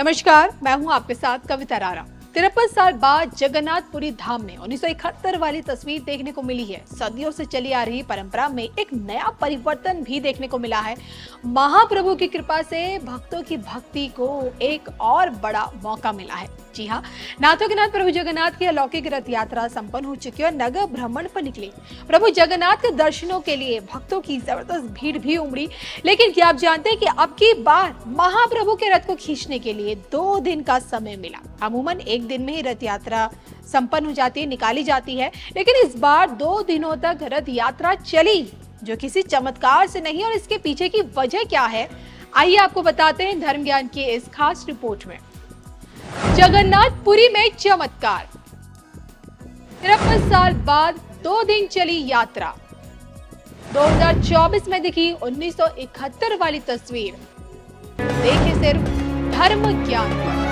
नमस्कार, मैं हूं आपके साथ कविता रारा। 53 साल बाद जगन्नाथपुरी धाम में 1971 वाली तस्वीर देखने को मिली है। सदियों से चली आ रही परंपरा में एक नया परिवर्तन भी देखने को मिला है। महाप्रभु की कृपा से भक्तों की भक्ति को एक और बड़ा मौका मिला है। जी हाँ, नाथों के नाथ प्रभु जगन्नाथ की अलौकिक रथ यात्रा संपन्न हो चुकी है और नगर भ्रमण पर निकली। प्रभु जगन्नाथ के दर्शनों के लिए भक्तों की जबरदस्त भीड़ भी उमड़ी। लेकिन क्या आप जानते हैं कि अब की बार महाप्रभु के रथ को खींचने के लिए 2 दिन का समय मिला। अमूमन एक दिन में ही रथ यात्रा संपन्न हो जाती है, निकाली जाती है, लेकिन इस बार 2 दिनों तक रथ यात्रा चली, जो किसी चमत्कार से नहीं। और इसके पीछे की वजह क्या है, आइए आपको बताते हैं धर्म ज्ञान की इस खास रिपोर्ट में। जगन्नाथपुरी में चमत्कार। 53 साल बाद 2 दिन चली यात्रा। 2024 में दिखी 1971 वाली तस्वीर। देखिए सिर्फ धर्म ज्ञान पर।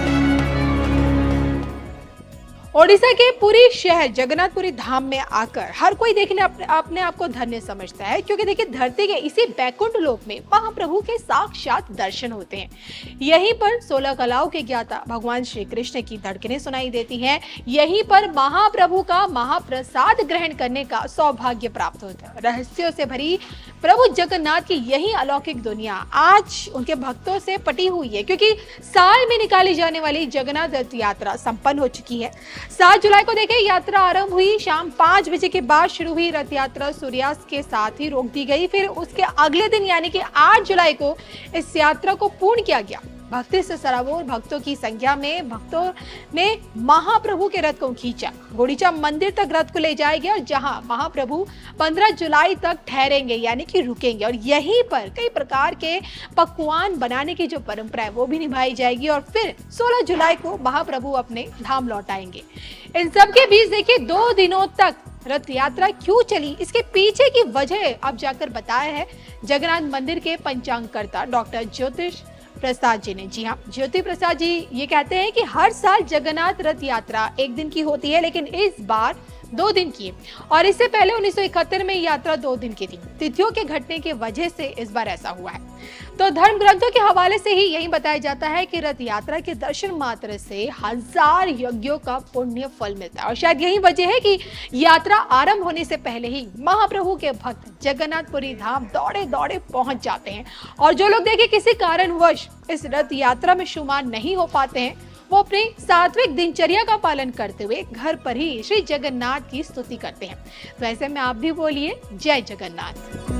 ओडिशा के पुरी शहर जगन्नाथपुरी धाम में आकर हर कोई देखने अपने आप को धन्य समझता है, क्योंकि देखिए धरती के इसी बैकुंठ लोक में महाप्रभु के साक्षात दर्शन होते हैं। यहीं पर 16 कलाओं के ज्ञाता भगवान श्री कृष्ण की धड़कनें सुनाई देती हैं। यहीं पर महाप्रभु का महाप्रसाद ग्रहण करने का सौभाग्य प्राप्त होता है। रहस्यों से भरी प्रभु जगन्नाथ की यही अलौकिक दुनिया आज उनके भक्तों से पटी हुई है, क्योंकि साल में निकाली जाने वाली जगन्नाथ रथ यात्रा संपन्न हो चुकी है। 7 जुलाई को देखें यात्रा आरंभ हुई। शाम 5 बजे के बाद शुरू हुई रथ यात्रा सूर्यास्त के साथ ही रोक दी गई। फिर उसके अगले दिन यानी कि 8 जुलाई को इस यात्रा को पूर्ण किया गया। भक्ति से सराबोर भक्तों की संख्या में भक्तों ने महाप्रभु के रथ को खींचा। गुंडीचा मंदिर तक रथ को ले जाया गया, जहां महाप्रभु 15 जुलाई तक ठहरेंगे यानी कि रुकेंगे, और यहीं पर कई प्रकार के पकवान बनाने की जो परंपरा है वो भी निभाई जाएगी। और फिर 16 जुलाई को महाप्रभु अपने धाम लौट आएंगे। इन सब के बीच देखिए 2 दिनों तक रथ यात्रा क्यों चली, इसके पीछे की वजह अब जाकर बताया है जगन्नाथ मंदिर के पंचांगकर्ता डॉक्टर ज्योतिष प्रसाद जी ने। जी हाँ, ज्योति प्रसाद जी ये कहते हैं कि हर साल जगन्नाथ रथ यात्रा 1 दिन की होती है, लेकिन इस बार 2 दिन की है। और इससे पहले 1971 में यात्रा 2 दिन की थी। तिथियों के घटने की वजह से इस बार ऐसा हुआ है। तो धर्म ग्रंथों के हवाले से ही यही बताया जाता है कि रथ यात्रा के दर्शन मात्र से 1000 यज्ञों का पुण्य फल मिलता है। और शायद यही वजह है कि यात्रा आरंभ होने से पहले ही महाप्रभु के भक्त जगन्नाथपुरी धाम दौड़े दौड़े पहुंच जाते हैं। और जो लोग देखिए किसी कारणवश इस रथ यात्रा में शुमार नहीं हो पाते हैं, वो अपनी सात्विक दिनचर्या का पालन करते हुए घर पर ही श्री जगन्नाथ की स्तुति करते हैं। तो ऐसे में आप भी बोलिए जय जगन्नाथ।